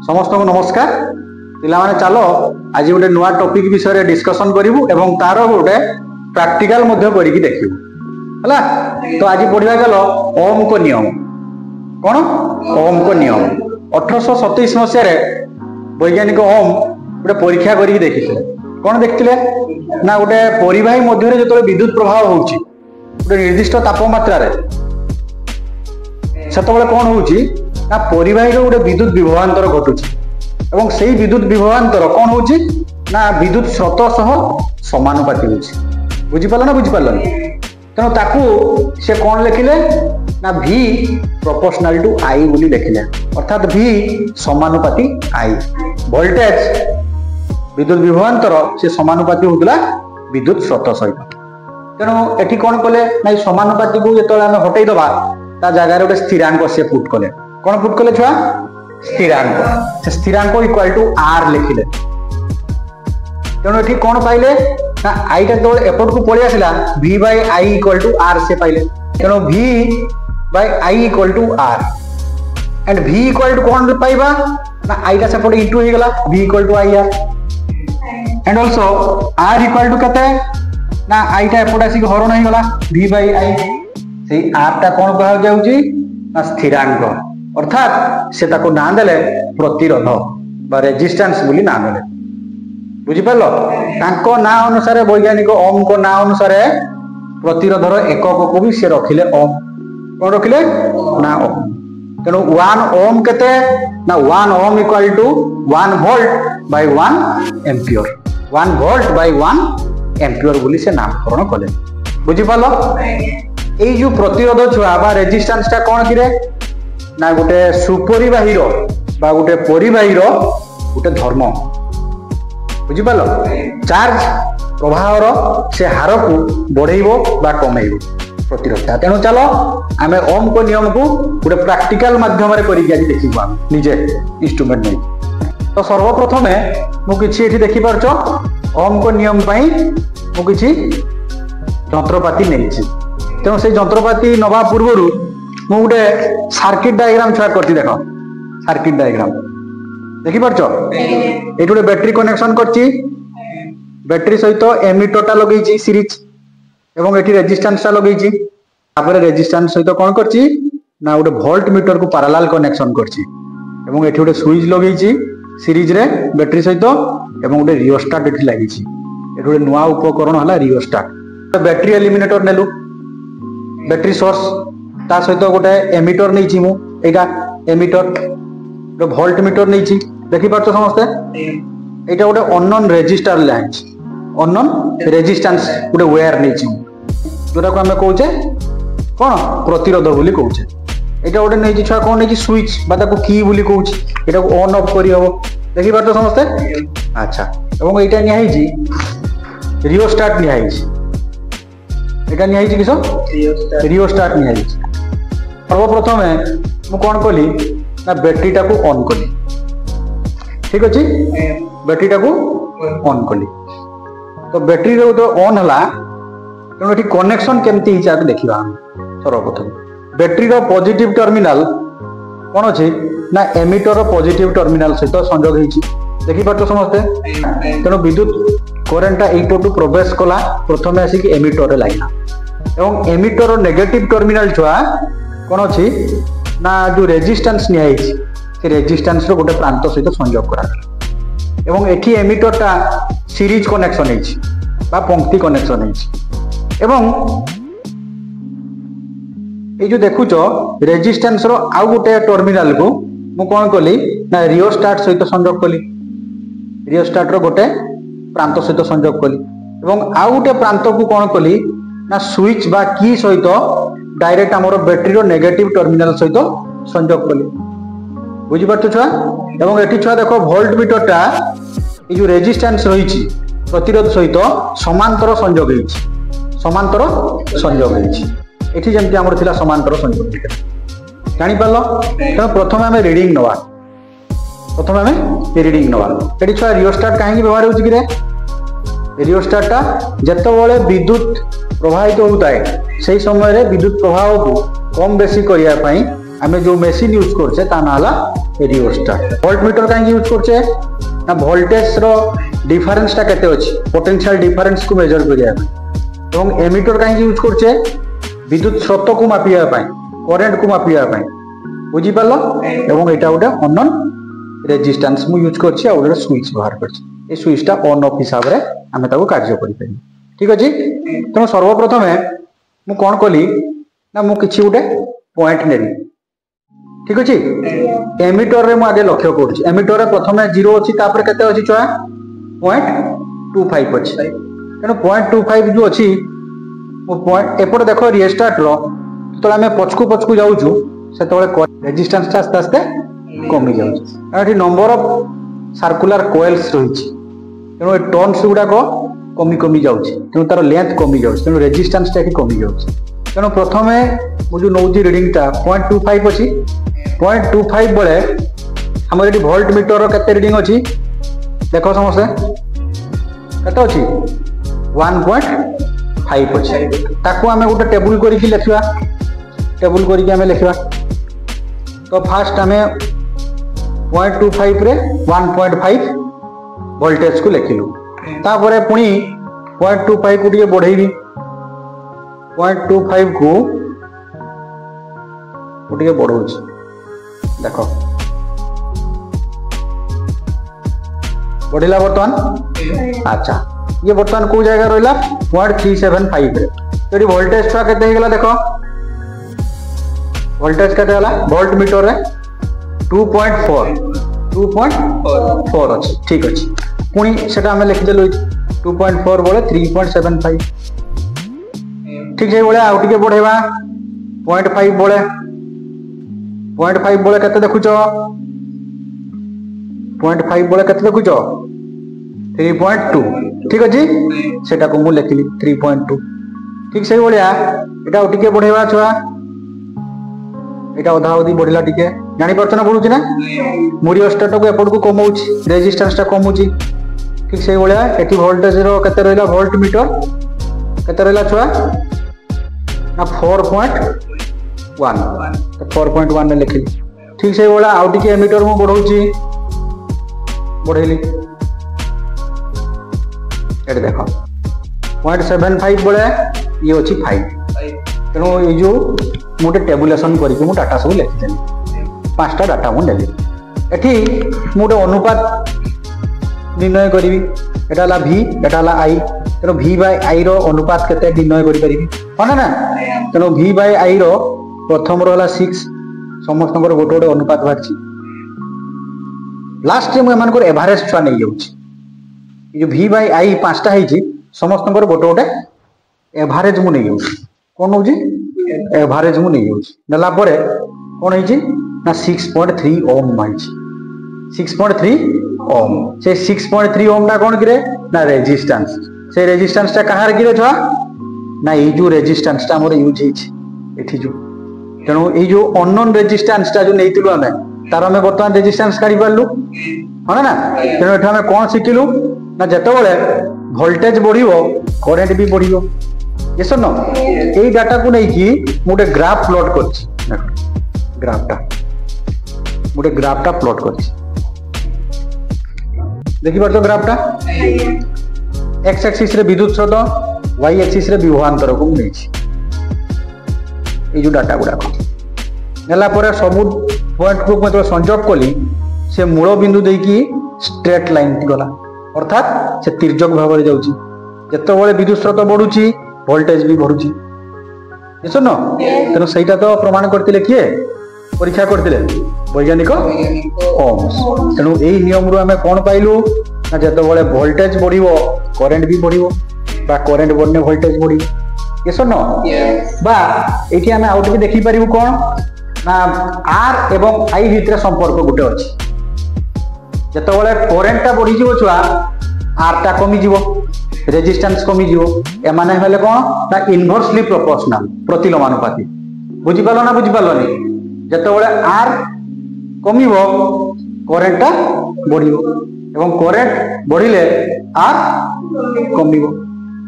समस्त को नमस्कार पिलाने चलो आज गोटे नुआ टॉपिक विषय डिस्कशन करूँ एवं तार गोटे प्रैक्टिकल करके देखू है। तो आज पढ़ा चलो ओम को नियम कौन ओम को नियम 1827 मसीह वैज्ञानिक ओम गोटे परीक्षा करके देखते कौन देखते ना गोटे परिवाही मध्य जो विद्युत प्रभाव होची गोटे निर्दिष्ट तापमात्रा से कौन होची ना परिवाही गोटे विद्युत विभवांतर घटुची एवं से विद्युत विभवांतर कौन होची ना विद्युत स्रोत सह समानुपाती होची बुझीपाल ना बुझीपाल तेणु ताकू से कौन लिखिले ना V प्रोपोर्शनल टू I बोली लिखिले अर्थात V समानुपाती I वोल्टेज विद्युत विभवांतर से समानुपाती होता विद्युत स्रोत सहित तेणु एठी कौन कले ना समानुपाती को जो आम हटई दबा ता जगह गोटे स्थिरांक से पुट कले कौन पुट कले छुआ स्थिरांक से स्थिरांक इक्वल टू R लिखिले तेणु एठी कौन पाइले ना आई टा जो एपट को पड़े आसला V by I equal to R से पाइले तेणु V by I equal to R and V equal to कौन पाइबा ना आई टा सेपट इनटू हो गला V equal to IR and also R equal to कते ना आई टा एपट आसी हरण हो गला V बाय I से R टा कौन कहा जाउची ना स्थिरांक अर्थात से ताको ना देले प्रतिरोध बा रेजिस्टेंस बोली ना देले बुझिपाल तांको ना अनुसार वैज्ञानिक ओम को ना अनुसार प्रतिरोधर एकक को भी से रखिले ओम कौन रखिले ना ओम तेणु 1 ओम केते ना 1 ohm equal to 1 volt by 1 ampere 1 volt by 1 ampere बोली से नामकरण कले बुझिपाल ए जो प्रतिरोध छुआ बा रेजिस्टेंस टा कौन किरे ना गोटे सुपरिवाही बा गोटे परिवाही गोटे धर्म बुझिपाल चार्ज प्रवाह से हार को बढ़ेबो बा कमेइबो प्रतिरोधता तेणु चलो आमे ओम को नियम को गोटे प्रैक्टिकल माध्यम देखा निजे इंस्ट्रूमेंट नहीं तो सर्वप्रथम मुझे देखी पार्छ ओम को नियम मुझे जंत्रपाति नहीं तेणु से जंत्रपाति नवा पूर्व मु गोटे सर्किट डायग्राम छुआ करती देख सर्किट डायग्राम देखी पार्छ ये गोटे बैटरी कनेक्शन करची बैटरी सहित एमिटरटा लगे सीरीज एवं ये रेजिस्टेंस लगे रेजिस्टेंस सहित कौन करची ना गोटे वोल्ट मीटर को पैरेलल कनेक्शन करची एवं ये गोटे स्विच लगे सीरीज रे बैटरी सहित एवं गोटे रियोस्टाट ये लगी ये गोटे नुआ उपकरण है रियोस्टाट बैटरी एलिमिनेटर नेलु बैटरी सोर्स ता सहित गोटे एमिटर नहीं मु एटा एमिटर गोटे वोल्ट मीटर नहीं देखी पार्छ समस्ते एटा गोटे unknown resistor line unknown resistance गोटे वायर नहीं जोटा को आम कहे कौन प्रतिरोध बोली कहे एटा गोटे नहीं छुआ कौन नहीं स्विच बा ताको की बोली कहूँ एटा को ऑन ऑफ करी हबो देखी पार्छ समस्ते अच्छा एवं एटा नियाही रियोस्टाट नियाही एटा नियाही किस रियोस्टाट नियाही सर्वप्रथम मु कौन कली ना बैटरी टा को ऑन कली ठीक अच्छे बैटरी टा को ऑन कली तो बैटरी जो ऑन है तेणु ये कनेक्शन केमती देखा सर्वप्रथम बैटरी पॉजिटिव टर्मिनल कौन अच्छे ना एमिटर पॉजिटिव टर्मिनल सहित संजोग देखी पार्छ समस्ते तेणु विद्युत करेन्टा एटू प्रवेश कला प्रथम आसिक एमिटर लगे एवं एमिटर नेगेटिव टर्मिनल छुआ कौन अच्छी ना जो रेजिस्टेंस नियाई से रेजिस्टेंस रो गोटे प्रांत सहित संयोग करा एवं एठी एमिटर टा सीरीज कनेक्शन है पंक्ति कनेक्शन है एवं ये जो देखुच रेजिस्टेंस रो आउ गोटे टर्मिनल को मु कौन कली ना रियोस्टाट सहित संयोग कली रियोस्टाट रो गोटे प्रांत सहित संयोग कली एवं आउ गोटे प्रांत को कौन कली ना स्विच बा की सहित डायरेक्ट आमर बैटरी नेगेटिव टर्मिनल सहित संयोग कली बुझीपार छुआ एवं ये छुआ देख वोल्ट मीटर टा ये जो रेजिस्टेंस रही प्रतिरोध सहित समांतर संयोग समांतर संयोग ये जमी आम समांतर संयोग जापार तेना प्रथम आम रिडिंग नवा प्रथम आम रिडिंग नवा ये छुआ रियोस्टाट कहीं व्यवहार हो रियोस्टाटा जिते विद्युत प्रवाहित होता है से समय विद्युत प्रभाव को कम बेसी करने आम जो मेसीन यूज करछे ता नाला रियोस्टाट। वोल्ट मीटर कहीं यूज करछे ना वोल्टेज रो डिफरेंस टा केते अछि पोटेंशियल डिफरेंस को मेजर करिया एवं एमीटर कहीं यूज करछे विद्युत स्रोत को मापिया पाए करंट को मापिया पाए बुझी पालो। एवं एटा गोटे अननोन रेजिस्टेंस मु यूज करछि आ गोटे स्विच बाहर करछि ए स्विच टा ऑन ऑफ हिसाब रे हमें ताको कार्य करि पारि। ठीक अछि तो सर्वप्रथम मु कोन कली ना मु किछि गोटे पॉइंट नेली। ठीक अछि एमीटर रे मु आगे लक्ष्य करछि एमीटर रे प्रथमे 0 अछि तापर केते अछि छुआ 0.25 अछि तेनो 0.25 जो अछि वो पॉइंट एपट देखो रिस्टार्ट रो तो हमें पछकु जाउछु सेतबेले रेजिस्टेंस ता आस्ते आस्ते कमी जाउछि एठी नंबर ऑफ सर्कुलर कॉइल्स रहिछि तेनो ए टर्न्स गुडा को कमी जाउछि तेनो तार लेंथ कमी जाउछि तेनो रेजिस्टेंस ता एठी कमी जाउछि। तेनो प्रथमे मु जो नौजी रीडिंग ता 0.25 अछि 0.25 बेले हमर एठी वोल्ट मीटर रो केते रीडिंग अछि देखो समस्ते केते अछि 1.5 अछि ताको हमें गोटे टेबल करी कि लिखिबा टेबल करी कि हमें लिखिबा तो फास्ट हमें 0.25 रे 1.5 वोल्टेज को लिखिलु तापरे पुनी 0.25 को टिके बढ़ेबी 0.25 को टिके बढ़ौछि देखो बढ़िला बर्तमान। अच्छा ये बर्तमान को जगह रहिला 0.375 रे तोरी वोल्टेज छुआ केते हेगला देखो वोल्टेज केते हला वोल्ट मीटर रे 2.4 अछि। ठीक अछि पुनी सेटा हमें लिख देलु 2.4 बोले 3.75 ठीक छै बोले आउ टिके बढ़ेबा 0.5 बोले 0.5 बोले केते देखुचो 0.5 बोले केते देखुचो 3.2 ठीक अछि सेटा को मु लिखली 3.2 ठीक से बोलिया एटा टिके बढ़ेबा छुआ एटा ओधा ओधी बढ़िला टिके जानि परछ ना पडुची ना रियोस्टाट को एपड को कमौची रेजिस्टेंस ता कमौची ठीक से बोलिया एठी वोल्टेज रो केते रहला वोल्ट मीटर केते रहला छुआ ना 4.1 तो 4.1 ने लिखली ठीक से बोला आउ टिके एमीटर मु बढ़ौची बढ़ेली एट देखो 0.75 बोले ये अछि 5 तेनो ये जो मोटे टेबुलेशन करके मु डाटा सब लिखि देली पांचटा डाटा मु देली एठी मोटे अनुपात निर्णय करिवि एटा हला v एटा हला i तेनो v बाय i रो अनुपात केते निर्णय करि परिबि होना ना तेनो v बाय i रो प्रथम रो हला 6 समस्त गोटे गोटे अनुपात बाछि लास्ट में एमान को एवरेज छुआ नै जाउछि ये जो v बाय i पांचटा है जी समस्त गोटे गोटे एवरेज मु नै जाउछि कोन होउछि एवरेज मु नै जाउछि नला परे कोन है जी ना 6.3 ओम माइछि 6.3 ओम से 6.3 ओम ना कोन किरे ना रेजिस्टेंस से रेजिस्टेंस ता कहार किरे छुआ ना ये जो रेजिस्टेंस ता मोर यूज हिछि एठी जो तेणु ये जो अननोन रेजिस्टेंस ता जो नैतिलु हमें तार हमें वर्तमान रेजिस्टेंस काढी पारलु हां ना तेणु एठा हमें कोन सिखिलु ना जतबेले वोल्टेज बढ़िवो करंट भी बढ़िवो ये सुनो एई डाटा को नै कि मोटे ग्राफ प्लॉट करछि देखो ग्राफ टा प्लॉट करछि देखि परतो ग्राफ टा x एक्सिस रे विद्युत स्रोत y एक्सिस रे विभवांतर को नै छि ए जो डाटा गुडा को नेला परे सब पॉइंट को मतलब संयोग कली से मूल बिंदु दे कि स्ट्रेट लाइन गला अर्थात से तिर्यक भाव रे जाउची जत्तो बळे विद्युत स्रोत बढ़ुची वोल्टेज भी बढ़ुची ये सुनो तेनो सेटा तो प्रमाण करतिले किए परीक्षा करतिले वैज्ञानिक ओम्स तेनु एई नियम रु हमें कोन पाइलु ना जत्तो बळे वोल्टेज बढ़िवो करंट भी बढ़िवो बा करंट बढ़ने वोल्टेज बढ़िवो ये सुनो बा एठी हमें आउट भी देखि परिबु कोन ना आर एवं आई भितर संपर्क गुटे अछि जत्तो बळे करंट ता बढ़ी जिवो छुआ आर ता कमी जिवो रेजिस्टेंस कमी जिवो ए माने हले कोन ना इनवर्सली प्रोपोर्शनल प्रतिलोमानुपाती बुझि पालो ना बुझि पालोनी जत्तो बळे आर कमिवो करंट ता बढ़िवो एवं करंट बढ़िले आर कमिवो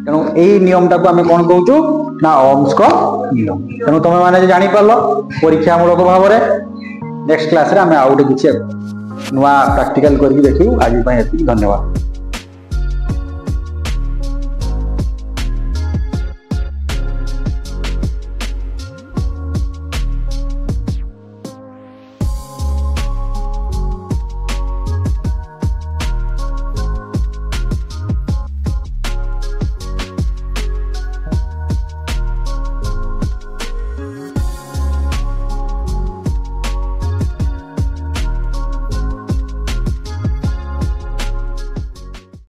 तेणु यही नियम टाक आम कौन कहूँ ना ओम्स का नियम। तेणु तुम मैंने जानी पार परीक्षामूलक भाव में नेक्स्ट क्लास रे आम आउ गोटे किसी नुआ प्रैक्टिकल करके देखू। आज धन्यवाद।